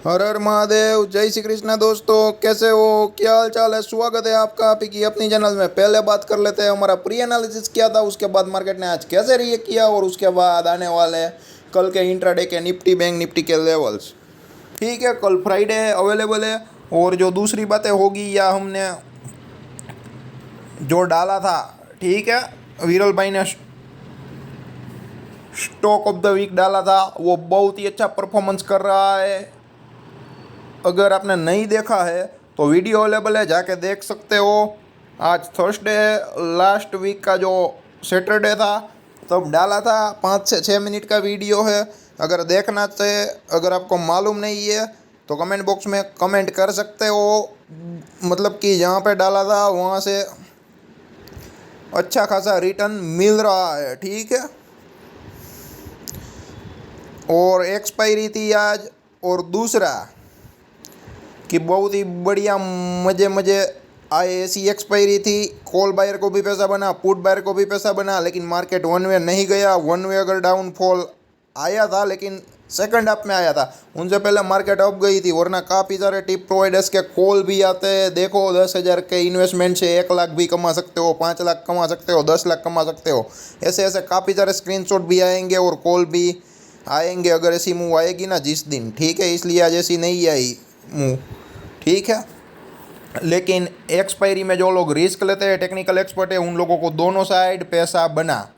हर हर महादेव, जय श्री कृष्ण। दोस्तों कैसे हो, क्या हाल चाल है। स्वागत है आपका आप ही की अपनी चैनल में। पहले बात कर लेते हैं हमारा प्री एनालिसिस क्या था, उसके बाद मार्केट ने आज कैसे रिएक्ट किया और उसके बाद आने वाले कल के इंट्राडे के निफ्टी बैंक निफ्टी के लेवल्स। ठीक है, कल फ्राइडे है, अवेलेबल है। और जो दूसरी बातें होगी या हमने जो डाला था, ठीक है, विरल भाई ने स्टॉक ऑफ द वीक डाला था, वो बहुत ही अच्छा परफॉर्मेंस कर रहा है। अगर आपने नहीं देखा है तो वीडियो अवेलेबल है, जाके देख सकते हो। आज थर्सडे है, लास्ट वीक का जो सैटरडे था तब डाला था। 5 से 6 मिनट का वीडियो है, अगर देखना चाहिए। अगर आपको मालूम नहीं है तो कमेंट बॉक्स में कमेंट कर सकते हो। मतलब कि जहाँ पे डाला था वहाँ से अच्छा खासा रिटर्न मिल रहा है, ठीक है। और एक्सपायरी थी आज। और दूसरा कि बहुत ही बढ़िया मज़े मज़े आए, ऐसी एक्सपायरी थी। कॉल बायर को भी पैसा बना, पुट बायर को भी पैसा बना, लेकिन मार्केट वन वे नहीं गया। वन वे अगर डाउनफॉल आया था लेकिन सेकंड हाफ में आया था, उनसे पहले मार्केट अप गई थी। वरना काफ़ी सारे टिप प्रोवाइडर्स के कॉल भी आते हैं। देखो, 10,000 के इन्वेस्टमेंट से 1 लाख भी कमा सकते हो, 5 लाख कमा सकते हो, 10 लाख कमा सकते हो। ऐसे ऐसे काफ़ी सारे स्क्रीनशॉट भी आएंगे और कॉल भी आएंगे अगर ऐसी मूव आएगी ना जिस दिन, ठीक है। इसलिए आज ऐसी नहीं आई मूव, ठीक है। लेकिन एक्सपायरी में जो लोग रिस्क लेते हैं, टेक्निकल एक्सपर्ट है, उन लोगों को दोनों साइड पैसा बना,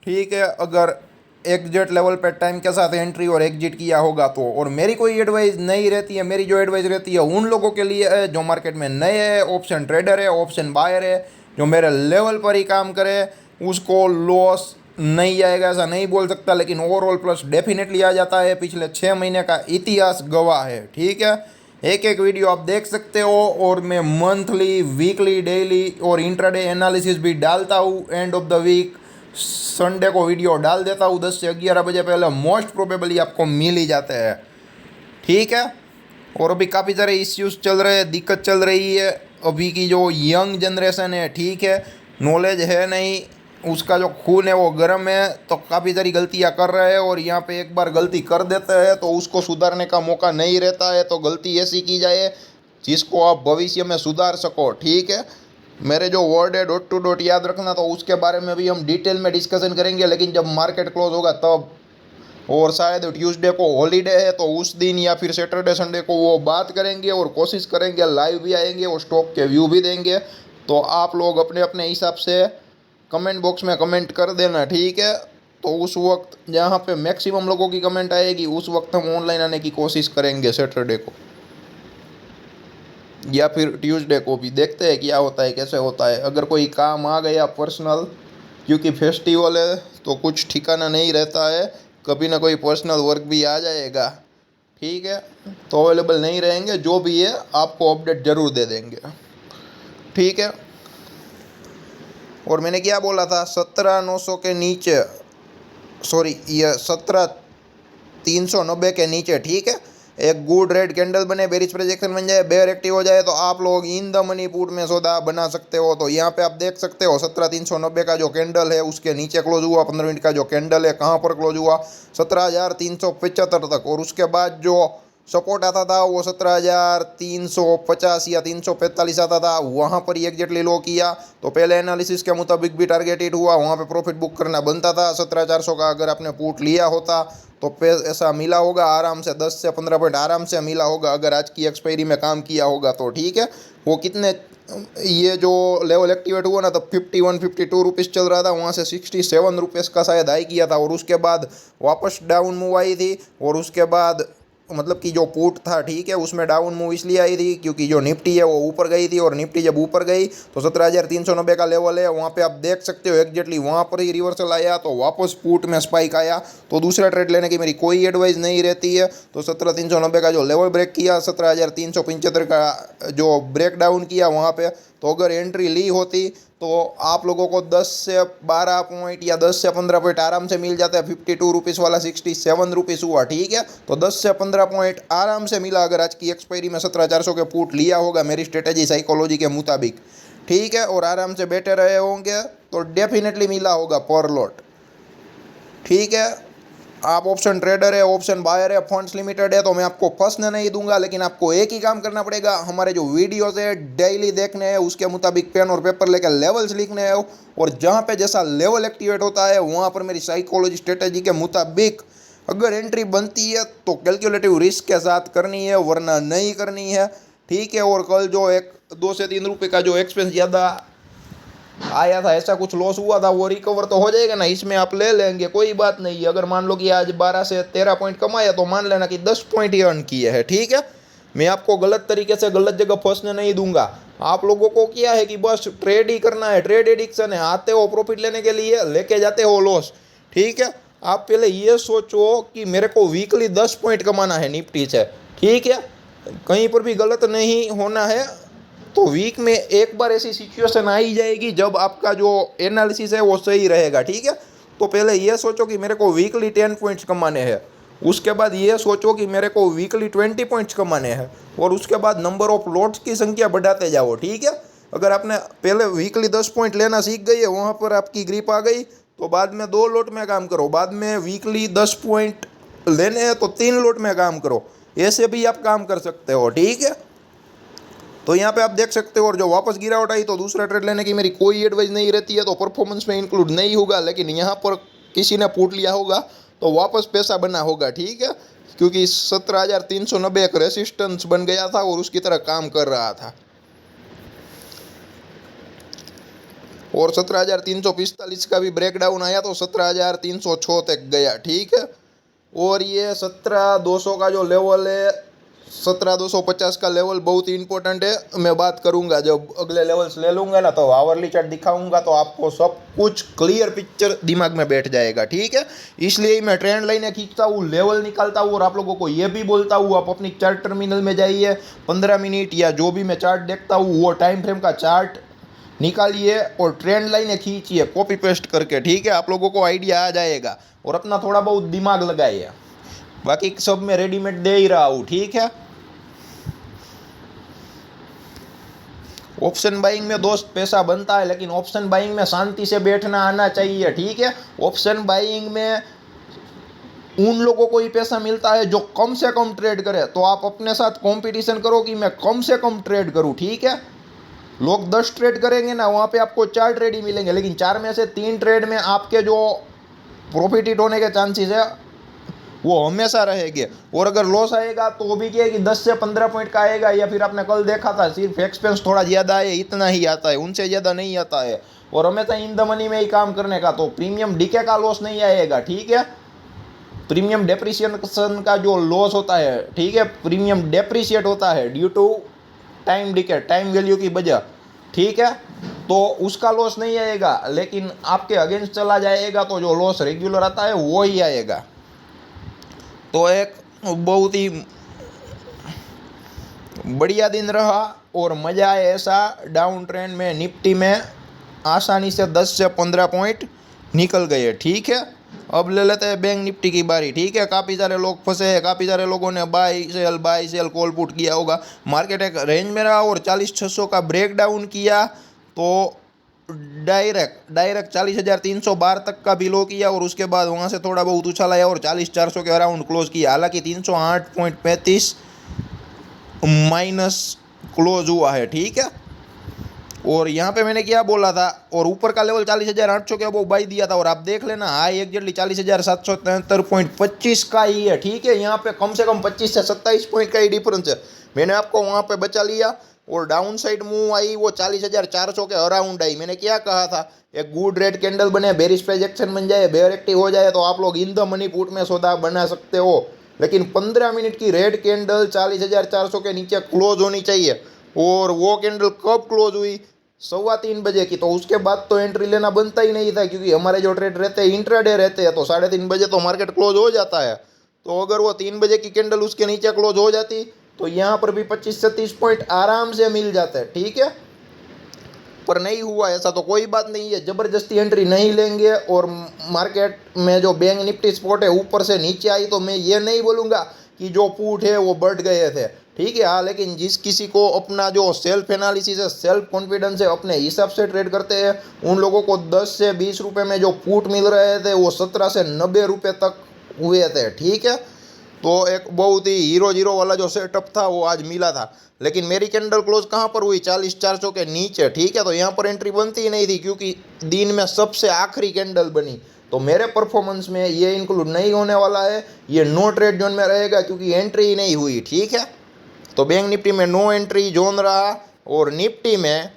ठीक है। अगर एग्जिट लेवल पे टाइम के साथ एंट्री और एग्जिट किया होगा तो। और मेरी कोई एडवाइस नहीं रहती है, मेरी जो एडवाइस रहती है उन लोगों के लिए है जो मार्केट में नए है, ऑप्शन ट्रेडर है, ऑप्शन बायर है, जो मेरे लेवल पर ही काम करे। उसको लॉस नहीं आएगा ऐसा नहीं बोल सकता, लेकिन ओवरऑल प्लस डेफिनेटली आ जाता है। पिछले 6 महीने का इतिहास गवाह है, ठीक है। एक एक वीडियो आप देख सकते हो। और मैं मंथली, वीकली, डेली और इंट्राडे एनालिसिस भी डालता हूँ। End of the week Sunday को वीडियो डाल देता हूँ 10 से 11 बजे पहले। मोस्ट प्रोबेबली आपको मिल ही जाते हैं, ठीक है। और अभी काफ़ी सारे इश्यूज चल रहे हैं, दिक्कत चल रही है। अभी की जो यंग जनरेशन है, ठीक है, नॉलेज है नहीं, उसका जो खून है वो गर्म है, तो काफ़ी सारी गलतियां कर रहे हैं। और यहाँ पे एक बार गलती कर देते हैं तो उसको सुधारने का मौका नहीं रहता है। तो गलती ऐसी की जाए जिसको आप भविष्य में सुधार सको, ठीक है। मेरे जो वर्ड है डॉट टू डॉट याद रखना, तो उसके बारे में भी हम डिटेल में डिस्कशन करेंगे, लेकिन जब मार्केट क्लोज होगा तब। और शायद ट्यूसडे को हॉलीडे है तो उस दिन या फिर सैटरडे संडे को वो बात करेंगे और कोशिश करेंगे लाइव भी आएंगे और स्टॉक के व्यू भी देंगे। तो आप लोग अपने अपने हिसाब से कमेंट बॉक्स में कमेंट कर देना, ठीक है। तो उस वक्त जहाँ पे मैक्सिमम लोगों की कमेंट आएगी उस वक्त हम ऑनलाइन आने की कोशिश करेंगे, सैटरडे को या फिर ट्यूसडे को भी। देखते हैं क्या होता है, कैसे होता है। अगर कोई काम आ गया पर्सनल, क्योंकि फेस्टिवल है तो कुछ ठिकाना नहीं रहता है, कभी ना कोई पर्सनल वर्क भी आ जाएगा, ठीक है। तो अवेलेबल नहीं रहेंगे, जो भी है आपको अपडेट ज़रूर दे देंगे, ठीक है। और मैंने क्या बोला था, 17,900 के नीचे, सॉरी ये 17,390 के नीचे, ठीक है, एक गुड रेड कैंडल बने, बेरिश प्रोजेक्शन बन जाए, बेयर एक्टिव हो जाए, तो आप लोग इन द मनी पुट में सौदा बना सकते हो। तो यहाँ पे आप देख सकते हो 17,390 का जो कैंडल है उसके नीचे क्लोज हुआ। 15 मिनट का जो कैंडल है कहाँ पर क्लोज हुआ, 17,375 तक। और उसके बाद जो सपोर्ट आता था वो 17,350 या 345 आता था, वहाँ पर ही एग्जैक्टली लो किया। तो पहले एनालिसिस के मुताबिक भी टारगेट हिट हुआ, वहाँ पे प्रॉफिट बुक करना बनता था 17,400 का। अगर आपने पुट लिया होता तो ऐसा मिला होगा आराम से, 10 से 15 पॉइंट आराम से मिला होगा अगर आज की एक्सपायरी में काम किया होगा तो, ठीक है। वो कितने, ये जो लेवल एक्टिवेट हुआ ना तब 51-52 रुपीज़ चल रहा था, वहाँ से 67 रुपीज़ का शायद हाई किया था। और उसके बाद वापस डाउन मूव आई थी। और उसके बाद मतलब कि जो पुट था, ठीक है, उसमें डाउन मूव इसलिए आई थी क्योंकि जो निफ्टी है वो ऊपर गई थी। और निफ्टी जब ऊपर गई तो 17,390 का लेवल है, वहाँ पे आप देख सकते हो एग्जैक्टली वहाँ पर ही रिवर्सल आया, तो वापस पुट में स्पाइक आया। तो दूसरा ट्रेड लेने की मेरी कोई एडवाइस नहीं रहती है। तो 17,390 का जो लेवल ब्रेक किया, 17,375 का जो ब्रेक डाउन किया वहाँ पे, तो अगर एंट्री ली होती तो आप लोगों को 10 से 12 पॉइंट या 10 से 15 पॉइंट आराम से मिल जाता है। 52 रुपीज़ वाला 67 रुपीज़ हुआ, ठीक है। तो 10 से 15 पॉइंट आराम से मिला अगर आज की एक्सपायरी में 17,400 के पुट लिया होगा मेरी स्ट्रेटेजी साइकोलॉजी के मुताबिक, ठीक है। और आराम से बैठे रहे होंगे तो डेफिनेटली मिला होगा पर लॉट, ठीक है। आप ऑप्शन ट्रेडर है, ऑप्शन बायर है, फंड्स लिमिटेड है, तो मैं आपको फंसने नहीं दूंगा, लेकिन आपको एक ही काम करना पड़ेगा, हमारे जो वीडियोस है डेली देखने हैं, उसके मुताबिक पेन और पेपर लेकर लेवल्स लिखने हैं, और जहाँ पे जैसा लेवल एक्टिवेट होता है वहाँ पर मेरी साइकोलॉजी स्ट्रेटेजी के मुताबिक अगर एंट्री बनती है तो कैलकुलेटिव रिस्क के साथ करनी है, वरना नहीं करनी है, ठीक है। और कल जो एक 2 से 3 रुपये का जो एक्सपेंस ज़्यादा आया था, ऐसा कुछ लॉस हुआ था, वो रिकवर तो हो जाएगा ना, इसमें आप ले लेंगे, कोई बात नहीं। अगर मान लो कि आज 12 से 13 पॉइंट कमाया तो मान लेना कि 10 पॉइंट ही अर्न किए हैं, ठीक है। मैं आपको गलत तरीके से गलत जगह फंसने नहीं दूंगा। आप लोगों को क्या है कि बस ट्रेड ही करना है, ट्रेड एडिक्शन है, आते हो प्रॉफिट लेने के लिए, लेके जाते हो लॉस, ठीक है। आप पहले ये सोचो कि मेरे को वीकली 10 पॉइंट कमाना है निफ्टी से, ठीक है, कहीं पर भी गलत नहीं होना है। तो वीक में एक बार ऐसी सिचुएशन आ ही जाएगी जब आपका जो एनालिसिस है वो सही रहेगा, ठीक है। तो पहले ये सोचो कि मेरे को वीकली 10 पॉइंट्स कमाने हैं, उसके बाद ये सोचो कि मेरे को वीकली 20 पॉइंट्स कमाने हैं, और उसके बाद नंबर ऑफ लॉट्स की संख्या बढ़ाते जाओ, ठीक है। अगर आपने पहले वीकली 10 पॉइंट लेना सीख गई है, वहाँ पर आपकी ग्रिप आ गई, तो बाद में 2 लॉट में काम करो, बाद में वीकली 10 पॉइंट लेने हैं तो 3 लॉट में काम करो, ऐसे भी आप काम कर सकते हो, ठीक है। तो यहाँ पे आप देख सकते हो, और जो वापस गिरावट आई तो दूसरा ट्रेड लेने की मेरी कोई एडवाइस नहीं रहती है, तो परफॉर्मेंस में इंक्लूड नहीं होगा, लेकिन यहाँ पर किसी ने पूट लिया होगा तो वापस पैसा बना होगा, ठीक है, क्योंकि 17,390 एक रेसिस्टेंस बन गया था और उसकी तरह काम कर रहा था, और 17,345 का भी ब्रेकडाउन आया तो 17,306 तक गया, ठीक है। और ये 17,200 का जो लेवल है, 17,250 का लेवल बहुत ही इंपॉर्टेंट है। मैं बात करूंगा जब अगले लेवल्स ले लूंगा ना, तो आवरली चार्ट दिखाऊंगा तो आपको सब कुछ क्लियर पिक्चर दिमाग में बैठ जाएगा, ठीक है। इसलिए मैं ट्रेंड लाइनें खींचता हूँ, लेवल निकालता हूँ, और आप लोगों को ये भी बोलता हूँ आप अपनी चार्ट टर्मिनल में जाइए, 15 मिनट या जो भी मैं चार्ट देखता हूँ वो टाइम फ्रेम का चार्ट निकालिए और ट्रेंड लाइनें खींचिए कॉपी पेस्ट करके, ठीक है। आप लोगों को आइडिया आ जाएगा, और अपना थोड़ा बहुत दिमाग लगाइए, बाकी सब मैं रेडीमेड दे ही रहा हूँ, ठीक है। ऑप्शन बाइंग में दोस्त पैसा बनता है, लेकिन ऑप्शन बाइंग में शांति से बैठना आना चाहिए, ठीक है। ऑप्शन बाइंग में उन लोगों को ही पैसा मिलता है जो कम से कम ट्रेड करे, तो आप अपने साथ कंपटीशन करो कि मैं कम से कम ट्रेड करूं, ठीक है। लोग 10 ट्रेड करेंगे ना, वहाँ पे आपको 4 ट्रेड ही मिलेंगे, लेकिन 4 में से 3 ट्रेड में आपके जो प्रॉफिट हिट होने के चांसेस है वो हमेशा रहेंगे, और अगर लॉस आएगा तो भी क्या है कि 10 से 15 पॉइंट का आएगा, या फिर आपने कल देखा था सिर्फ एक्सपेंस थोड़ा ज़्यादा है, इतना ही आता है, उनसे ज़्यादा नहीं आता है, और हमेशा इन द मनी में ही काम करने का, तो प्रीमियम डीके का लॉस नहीं आएगा, ठीक है। प्रीमियम डेप्रिसिएशन का जो लॉस होता है, ठीक है, प्रीमियम डेप्रिशिएट होता है due to time decay, time value की वजह, ठीक है, तो उसका लॉस नहीं आएगा, लेकिन आपके अगेंस्ट चला जाएगा तो जो लॉस रेगुलर आता है वो ही आएगा। तो एक बहुत ही बढ़िया दिन रहा और मज़ा आया ऐसा, डाउन ट्रेंड में निफ्टी में आसानी से 10 से 15 पॉइंट निकल गए, ठीक है। अब ले लेते हैं बैंक निफ्टी की बारी, ठीक है। काफ़ी सारे लोग फंसे हैं, काफ़ी सारे लोगों ने बाई सेल कॉल पुट किया होगा, मार्केट एक रेंज में रहा और 40,600 का ब्रेक डाउन किया तो डायरेक्ट 40,312 तक का बिलो किया, और उसके बाद वहाँ से थोड़ा बहुत उछाल आया और 40,400 के अराउंड क्लोज किया। हालांकि 308.35 माइनस क्लोज हुआ है, ठीक है। और यहाँ पे मैंने क्या बोला था, और ऊपर का लेवल 40,800 के वो बाई दिया था, और आप देख लेना हाई एग्जैक्टली 40,773.25 का ही है, ठीक है। यहाँ पे कम से कम 25 से 27 पॉइंट का ही डिफरेंस है, मैंने आपको वहाँ पे बचा लिया। और डाउन साइड मूव आई वो 40,400 के अराउंड आई। मैंने क्या कहा था, एक गुड रेड कैंडल बने, बेरिश प्राइस एक्शन बन जाए, बेयर एक्टिव हो जाए तो आप लोग इन द मनी पुट में सौदा बना सकते हो, लेकिन 15 मिनट की रेड कैंडल 40,400 के नीचे क्लोज होनी चाहिए। और वो कैंडल कब क्लोज हुई, 3:15 बजे की, तो उसके बाद तो एंट्री लेना बनता ही नहीं था, क्योंकि हमारे जो ट्रेड रहते हैं इंट्राडे रहते हैं, तो 3:30 बजे तो मार्केट क्लोज हो जाता है। तो अगर वो 3 बजे की कैंडल उसके नीचे क्लोज हो जाती तो यहाँ पर भी 25 से 30 पॉइंट आराम से मिल जाते हैं, ठीक है। पर नहीं हुआ ऐसा, तो कोई बात नहीं है, ज़बरदस्ती एंट्री नहीं लेंगे। और मार्केट में जो बैंक निफ्टी स्पॉट है ऊपर से नीचे आई, तो मैं ये नहीं बोलूँगा कि जो पुट है वो बढ़ गए थे, ठीक है। हाँ, लेकिन जिस किसी को अपना जो सेल्फ एनालिसिस है, सेल्फ कॉन्फिडेंस है, अपने हिसाब से ट्रेड करते हैं, उन लोगों को 10 से 20 रुपये में जो पुट मिल रहे थे वो 17 से 90 रुपये तक हुए थे, ठीक है। तो एक बहुत ही हीरो जीरो वाला जो सेटअप था वो आज मिला था, लेकिन मेरी कैंडल क्लोज कहाँ पर हुई, 40,400 के नीचे, ठीक है। तो यहाँ पर एंट्री बनती ही नहीं थी क्योंकि दिन में सबसे आखिरी कैंडल बनी। तो मेरे परफॉर्मेंस में ये इंक्लूड नहीं होने वाला है, ये नो ट्रेड जोन में रहेगा क्योंकि एंट्री ही नहीं हुई, ठीक है। तो बैंक निफ्टी में नो एंट्री जोन रहा और निफ्टी में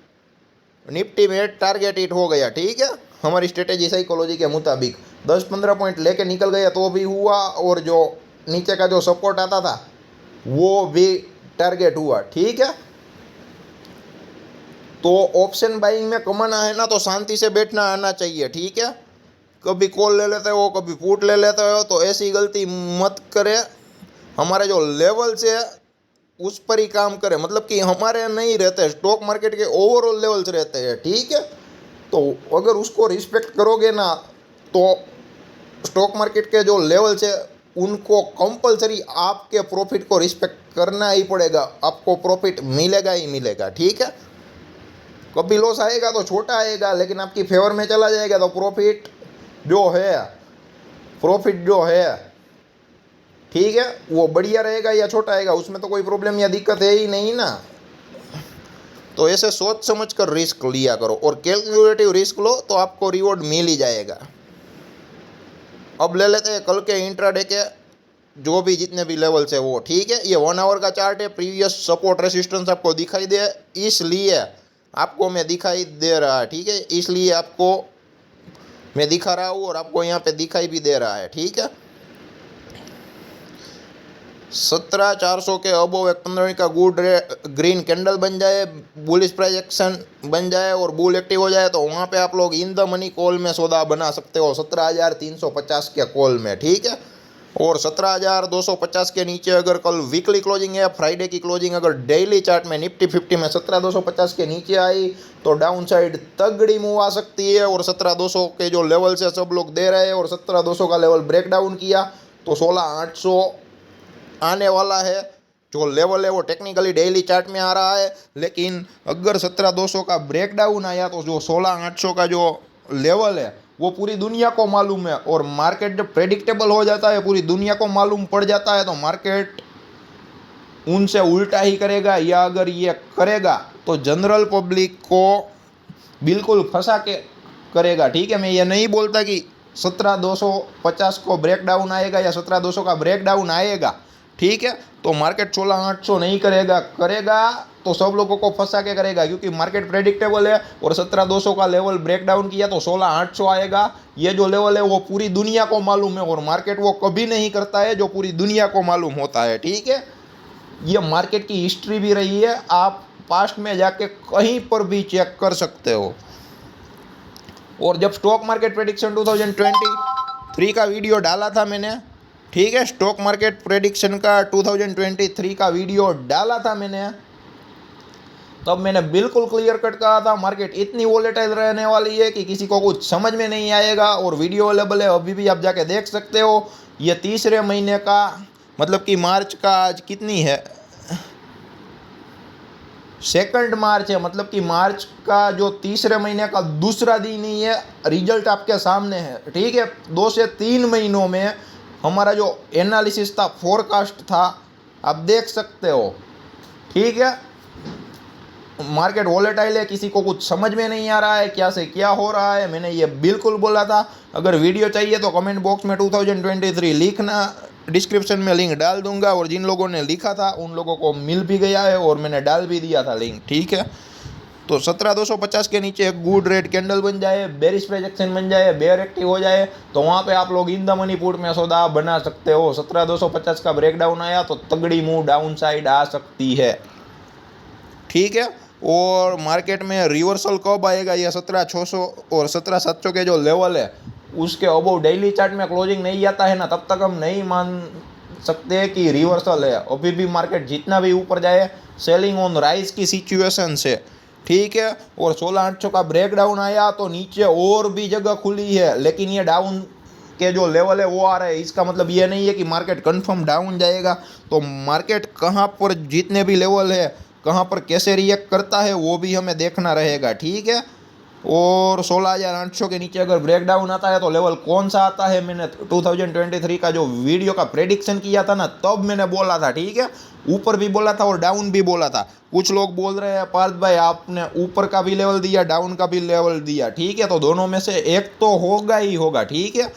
टारगेट हिट हो गया, ठीक है। हमारी स्ट्रेटेजी साइकोलॉजी के मुताबिक 10-15 पॉइंट लेके निकल गया तो भी हुआ, और जो नीचे का जो सपोर्ट आता था वो भी टारगेट हुआ, ठीक है। तो ऑप्शन बाइंग में कमाना है ना तो शांति से बैठना आना चाहिए, ठीक है। कभी कॉल ले लेते हो, कभी पुट ले लेते हो, तो ऐसी गलती मत करे। हमारे जो लेवल्स है उस पर ही काम करें, मतलब कि हमारे नहीं रहते, स्टॉक मार्केट के ओवरऑल लेवल्स रहते हैं, ठीक है। तो अगर उसको रिस्पेक्ट करोगे ना तो स्टॉक मार्केट के जो लेवल्स है उनको कंपलसरी आपके प्रॉफिट को रिस्पेक्ट करना ही पड़ेगा, आपको प्रॉफिट मिलेगा ही मिलेगा, ठीक है। कभी लॉस आएगा तो छोटा आएगा, लेकिन आपकी फेवर में चला जाएगा तो प्रॉफिट जो है ठीक है वो बढ़िया रहेगा या छोटा आएगा, उसमें तो कोई प्रॉब्लम या दिक्कत है ही नहीं ना। तो ऐसे सोच समझ कर रिस्क लिया करो और कैलकुलेटिव रिस्क लो तो आपको रिवॉर्ड मिल ही जाएगा। अब ले लेते हैं कल के इंट्राडे के जो भी जितने भी लेवल्स है वो, ठीक है। ये 1 आवर का चार्ट है, प्रीवियस सपोर्ट रेसिस्टेंस आपको दिखाई दे, इसलिए आपको मैं दिखाई दे रहा है, ठीक है। इसलिए आपको मैं दिखा रहा हूँ और आपको यहाँ पे दिखाई भी दे रहा है, ठीक है। 17,400 के अबोव एक 15 का गुड ग्रीन कैंडल बन जाए, बुलिश प्राइस एक्शन बन जाए और बुल एक्टिव हो जाए तो वहाँ पे आप लोग इन द मनी कॉल में सौदा बना सकते हो 17,350 के कॉल में, ठीक है। और 17,250 के नीचे अगर कल वीकली क्लोजिंग है, फ्राइडे की क्लोजिंग अगर डेली चार्ट में निफ्टी 50 में 17,250 के नीचे आई तो डाउन साइड तगड़ी मूव आ सकती है। और 17,200 के जो लेवल से सब लोग दे रहे हैं और 17,200 का लेवल ब्रेक डाउन किया तो 16,800 आने वाला है। जो लेवल है वो टेक्निकली डेली चार्ट में आ रहा है, लेकिन अगर 17,200 का ब्रेक डाउन आया तो जो 16,800 का जो लेवल है वो पूरी दुनिया को मालूम है। और मार्केट जब प्रेडिक्टेबल हो जाता है, पूरी दुनिया को मालूम पड़ जाता है, तो मार्केट उनसे उल्टा ही करेगा, या अगर ये करेगा तो जनरल पब्लिक को बिल्कुल फंसा के करेगा, ठीक है। मैं ये नहीं बोलता कि 17,250 को ब्रेक डाउन आएगा या 17,200 का ब्रेक डाउन आएगा, ठीक है। तो मार्केट 16,800 नहीं करेगा तो सब लोगों को फंसा के करेगा, क्योंकि मार्केट प्रेडिक्टेबल है। और 17,200 का लेवल ब्रेक डाउन किया तो 16,800 आएगा। ये जो लेवल है वो पूरी दुनिया को मालूम है, और मार्केट वो कभी नहीं करता है जो पूरी दुनिया को मालूम होता है, ठीक है। ये मार्केट की हिस्ट्री भी रही है, आप पास्ट में जाके कहीं पर भी चेक कर सकते हो। और जब स्टॉक मार्केट प्रेडिक्शन 2023 का वीडियो डाला था मैंने, ठीक है, स्टॉक मार्केट प्रेडिक्शन का 2023 का वीडियो डाला था मैंने, तब मैंने बिल्कुल क्लियर कट कहा था मार्केट इतनी वोलेटाइल रहने वाली है कि किसी को कुछ समझ में नहीं आएगा। और वीडियो अवेलेबल है, अभी भी आप जाके देख सकते हो। ये तीसरे महीने का, मतलब कि मार्च का आज कितनी है, 2 मार्च है, मतलब कि मार्च का जो तीसरे महीने का दूसरा दिन ही है। रिजल्ट आपके सामने है, ठीक है। 2 से 3 महीनों में हमारा जो एनालिसिस था, फोरकास्ट था, आप देख सकते हो, ठीक है। मार्केट वॉलेटाइल है, किसी को कुछ समझ में नहीं आ रहा है क्या से क्या हो रहा है, मैंने ये बिल्कुल बोला था। अगर वीडियो चाहिए तो कमेंट बॉक्स में 2023 लिखना, डिस्क्रिप्शन में लिंक डाल दूंगा। और जिन लोगों ने लिखा था उन लोगों को मिल भी गया है और मैंने डाल भी दिया था लिंक, ठीक है। तो 17,250 के नीचे एक गुड रेड कैंडल बन जाए, बेरिश प्राइस एक्शन बन जाए, बेयर एक्टिव हो जाए तो वहाँ पे आप लोग इन द मनी पुट में सौदा बना सकते हो। 17,250 का ब्रेक डाउन आया तो तगड़ी मूव डाउन साइड आ सकती है, ठीक है। और मार्केट में रिवर्सल कब आएगा, या 17,600 और 17,700 के जो लेवल है उसके अबव डेली चार्ट में क्लोजिंग नहीं आता है ना, तब तक हम नहीं मान सकते कि रिवर्सल है। अभी भी मार्केट जितना भी ऊपर जाए सेलिंग ऑन राइज की सिचुएशन से, ठीक है। और 16,800 का ब्रेक डाउन आया तो नीचे और भी जगह खुली है, लेकिन ये डाउन के जो लेवल है वो आ रहा है। इसका मतलब ये नहीं है कि मार्केट कंफर्म डाउन जाएगा। तो मार्केट कहाँ पर जितने भी लेवल है, कहाँ पर कैसे रिएक्ट करता है वो भी हमें देखना रहेगा, ठीक है। और 16,800 के नीचे अगर ब्रेकडाउन आता है तो लेवल कौन सा आता है, मैंने 2023 का जो वीडियो का प्रेडिक्शन किया था ना, तब मैंने बोला था, ठीक है। ऊपर भी बोला था और डाउन भी बोला था। कुछ लोग बोल रहे हैं पार्थ भाई आपने ऊपर का भी लेवल दिया, डाउन का भी लेवल दिया, ठीक है, तो दोनों में से एक तो होगा ही होगा, ठीक है।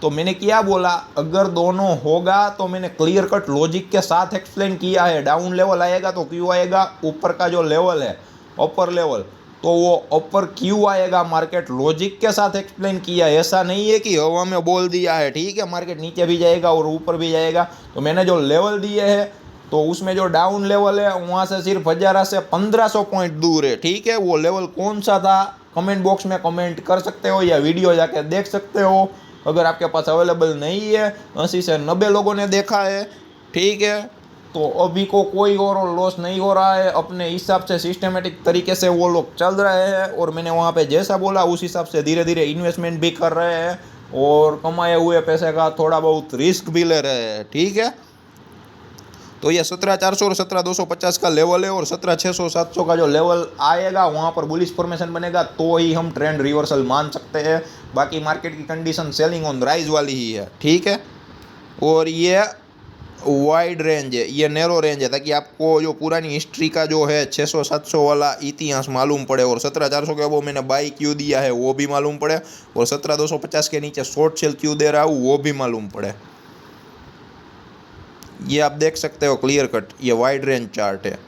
तो मैंने क्या बोला, अगर दोनों होगा तो मैंने क्लियर कट लॉजिक के साथ एक्सप्लेन किया है। डाउन लेवल आएगा तो क्यों आएगा, ऊपर का जो लेवल है अपर लेवल, तो वो अपर क्यों आएगा, मार्केट लॉजिक के साथ एक्सप्लेन किया है। ऐसा नहीं है कि हवा में बोल दिया है, ठीक है। मार्केट नीचे भी जाएगा और ऊपर भी जाएगा। तो मैंने जो लेवल दिए हैं तो उसमें जो डाउन लेवल है वहाँ से सिर्फ 1000 से 1500 पॉइंट दूर है, ठीक है। वो लेवल कौन सा था कमेंट बॉक्स में कमेंट कर सकते हो या वीडियो जाके देख सकते हो। अगर आपके पास अवेलेबल नहीं है, 80 से 90 लोगों ने देखा है, ठीक है, तो अभी को कोई और लॉस नहीं हो रहा है। अपने हिसाब से सिस्टमेटिक तरीके से वो लोग चल रहे हैं और मैंने वहाँ पे जैसा बोला उस हिसाब से धीरे धीरे इन्वेस्टमेंट भी कर रहे हैं और कमाए हुए पैसे का थोड़ा बहुत रिस्क भी ले रहे हैं, ठीक है। तो ये 17,400 और 17,250 का लेवल है और 17,600-700 का जो लेवल आएगा वहाँ पर बुलिश फॉर्मेशन बनेगा तो ही हम ट्रेंड रिवर्सल मान सकते हैं। बाकी मार्केट की कंडीशन सेलिंग ऑन राइज वाली ही है, ठीक है। और ये वाइड रेंज है, ये नैरो रेंज है, ताकि आपको जो पुरानी हिस्ट्री का जो है 600-700 वाला इतिहास मालूम पड़े और 17,400 के वो मैंने बाई क्यों दिया है वो भी मालूम पड़े और 17,250 के नीचे शॉर्ट सेल क्यों दे रहा हूँ वो भी मालूम पड़े। ये आप देख सकते हो क्लियर कट, ये वाइड रेंज चार्ट है।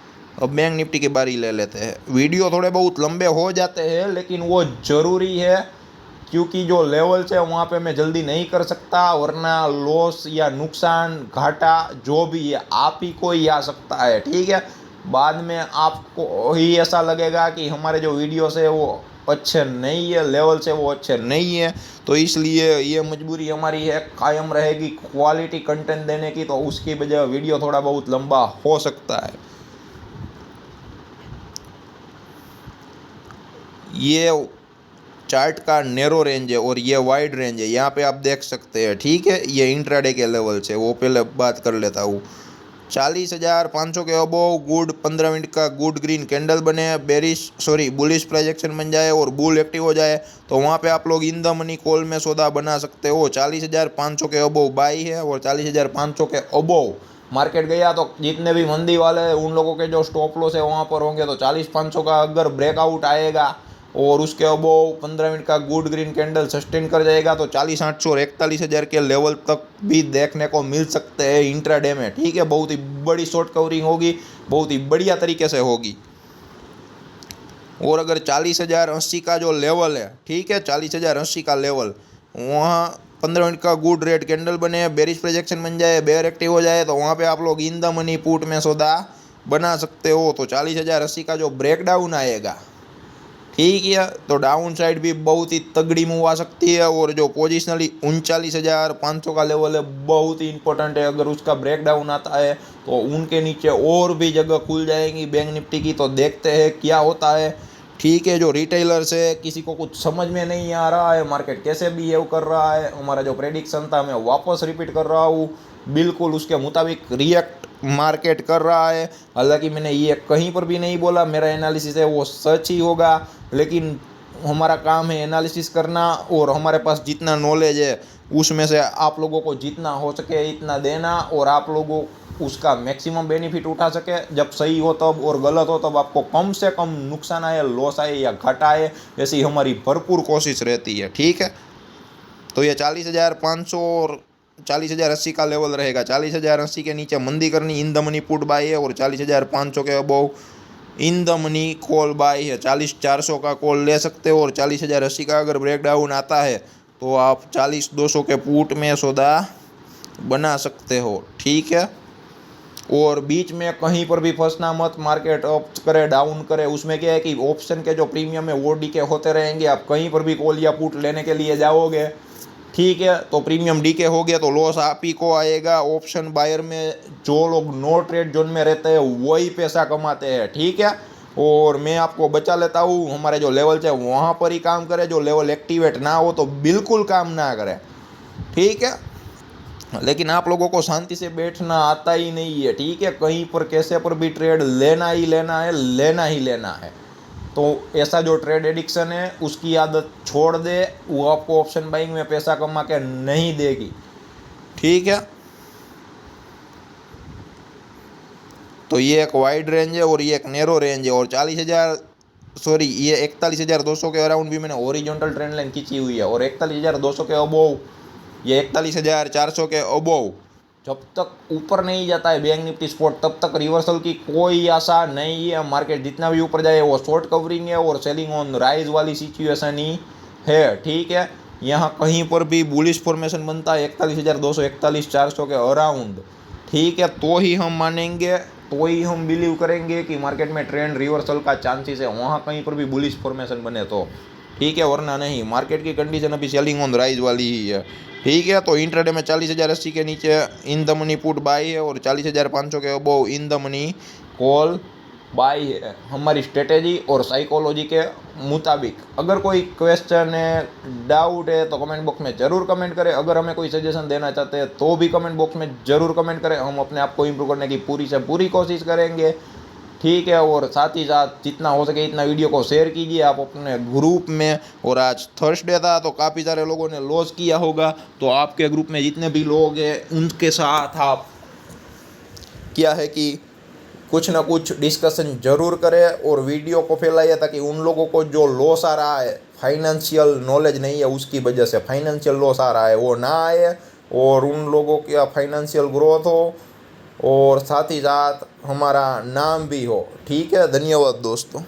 अब बैंक निफ्टी की बारी ले लेते हैं। वीडियो थोड़े बहुत लंबे हो जाते हैं लेकिन वो ज़रूरी है क्योंकि जो लेवल्स है वहाँ पे मैं जल्दी नहीं कर सकता, वरना लॉस या नुकसान घाटा जो भी है आप ही को ही आ सकता है, ठीक है। बाद में आपको ही ऐसा लगेगा कि हमारे जो वीडियोस है वो अच्छे नहीं है, लेवल से वो अच्छे नहीं है। तो इसलिए ये मजबूरी हमारी है, कायम रहेगी क्वालिटी कंटेंट देने की, तो उसकी वजह वीडियो थोड़ा बहुत लंबा हो सकता है। ये चार्ट का नैरो रेंज है और ये वाइड रेंज है, यहाँ पे आप देख सकते हैं, ठीक है। ये इंट्राडे के लेवल से वो पहले बात कर लेता हूँ। 40,500 के अबोव गुड 15 मिनट का गुड ग्रीन कैंडल बने, बुलिश प्रोजेक्शन बन जाए और बुल एक्टिव हो जाए तो वहाँ पे आप लोग इन द मनी कॉल में सौदा बना सकते हो। 40,500 के अबोव बाई है और 40,500 के अबोव मार्केट गया तो जितने भी मंदी वाले हैं उन लोगों के जो स्टॉप लॉस है वहाँ पर होंगे। तो 40,500 का अगर ब्रेकआउट आएगा और उसके अबोव 15 मिनट का गुड ग्रीन कैंडल सस्टेन कर जाएगा तो 40,800 और 41,000 के लेवल तक भी देखने को मिल सकते हैं इंट्राडे में, ठीक है। बहुत ही बड़ी शॉर्ट कवरिंग होगी, बहुत ही बढ़िया तरीके से होगी। और अगर 40,080 का जो लेवल है, ठीक है, 40,080 का लेवल, वहाँ 15 मिनट का गुड रेड कैंडल बने, बेरिश प्रोजेक्शन बन जाए, बेयर एक्टिव हो जाए तो वहाँ पे आप लोग इन द मनी पुट में सौदा बना सकते हो। तो 40,080 का जो ब्रेकडाउन आएगा, ठीक है, तो डाउन साइड भी बहुत ही तगड़ी मूव आ सकती है। और जो पोजिशनली 39,500 का लेवल है बहुत ही इंपॉर्टेंट है, अगर उसका ब्रेकडाउन आता है तो उनके नीचे और भी जगह खुल जाएंगी बैंक निफ्टी की। तो देखते हैं क्या होता है, ठीक है। जो रिटेलर्स है किसी को कुछ समझ में नहीं आ रहा है मार्केट कैसे बिहेव कर रहा है, हमारा जो प्रेडिक्शन था मैं वापस रिपीट कर रहा हूँ, बिल्कुल उसके मुताबिक रिएक्ट मार्केट कर रहा है। हालांकि मैंने ये कहीं पर भी नहीं बोला मेरा एनालिसिस है वो सच ही होगा, लेकिन हमारा काम है एनालिसिस करना और हमारे पास जितना नॉलेज है उसमें से आप लोगों को जितना हो सके इतना देना और आप लोगों उसका मैक्सिमम बेनिफिट उठा सके। जब सही हो तब और गलत हो तब आपको कम से कम नुकसान आए, लॉस आए या घाटा आए, ऐसी हमारी भरपूर कोशिश रहती है, ठीक है। तो ये 40,500 और 40,080 का लेवल रहेगा। 40,080 के नीचे मंदी करनी in the money put buy है और 40,500 के above in the money call buy है। 40,400 का कॉल ले सकते हो और 40,080 का अगर ब्रेकडाउन आता है तो आप 40,200 के पुट में सौदा बना सकते हो, ठीक है। और बीच में कहीं पर भी फंसना मत, मार्केट अप करे डाउन करे उसमें क्या है कि ऑप्शन के जो प्रीमियम है वो डीके होते रहेंगे। आप कहीं पर भी कॉल या पुट लेने के लिए जाओगे, ठीक है, तो प्रीमियम डीके हो गया तो लॉस आप ही को आएगा। ऑप्शन बायर में जो लोग नो ट्रेड जोन में रहते हैं वही पैसा कमाते हैं, ठीक है। और मैं आपको बचा लेता हूँ, हमारे जो लेवल है वहाँ पर ही काम करे, जो लेवल एक्टिवेट ना हो तो बिल्कुल काम ना करे, ठीक है। लेकिन आप लोगों को शांति से बैठना आता ही नहीं है, ठीक है। कहीं पर कैसे पर भी ट्रेड लेना ही लेना है, लेना ही लेना है, तो ऐसा जो ट्रेड एडिक्शन है उसकी आदत छोड़ दे, वो आपको ऑप्शन बाइंग में पैसा कमा के नहीं देगी। ठीक है, तो ये एक वाइड रेंज है और ये एक नैरो रेंज है। और 40,000 सॉरी ये 41,200 के अराउंड भी मैंने हॉरिजॉन्टल ट्रेंड लाइन खींची हुई है। और 41,200 के अबोव, ये 41,400 के अबोव जब तक ऊपर नहीं जाता है बैंक निफ्टी स्पॉट, तब तक रिवर्सल की कोई आशा नहीं है। मार्केट जितना भी ऊपर जाए वो शॉर्ट कवरिंग है और सेलिंग ऑन राइज वाली सिचुएशन ही है। ठीक है, यहाँ कहीं पर भी बुलिश फॉर्मेशन बनता है 41,200 41,400 के अराउंड, ठीक है, तो ही हम मानेंगे, तो ही हम बिलीव करेंगे कि मार्केट में ट्रेंड रिवर्सल का चांसेस है। वहाँ कहीं पर भी बुलिश फॉर्मेशन बने तो ठीक है, वरना नहीं। मार्केट की कंडीशन अभी सेलिंग ऑन राइज वाली ही है। ठीक है, तो इंट्राडे में 40,080 के नीचे इन द मनी पुट बाई है और 40,500 के above in the money call by है हमारी स्ट्रेटेजी और साइकोलॉजी के मुताबिक। अगर कोई क्वेश्चन है, डाउट है तो कमेंट बॉक्स में ज़रूर कमेंट करें। अगर हमें कोई सजेशन देना चाहते हैं तो भी कमेंट बॉक्स में ज़रूर कमेंट करें। हम अपने आप को इम्प्रूव करने की पूरी से पूरी कोशिश करेंगे। ठीक है, और साथ ही साथ जितना हो सके इतना वीडियो को शेयर कीजिए आप अपने ग्रुप में। और आज थर्सडे था तो काफ़ी सारे लोगों ने लॉस किया होगा, तो आपके ग्रुप में जितने भी लोग हैं उनके साथ आप क्या है कि कुछ ना कुछ डिस्कशन ज़रूर करें और वीडियो को फैलाइए, ताकि उन लोगों को जो लॉस आ रहा है, फाइनेंशियल नॉलेज नहीं है उसकी वजह से फाइनेंशियल लॉस आ रहा है, वो ना आए और उन लोगों का फाइनेंशियल ग्रोथ हो और साथ ही साथ हमारा नाम भी हो। ठीक है, धन्यवाद दोस्तों।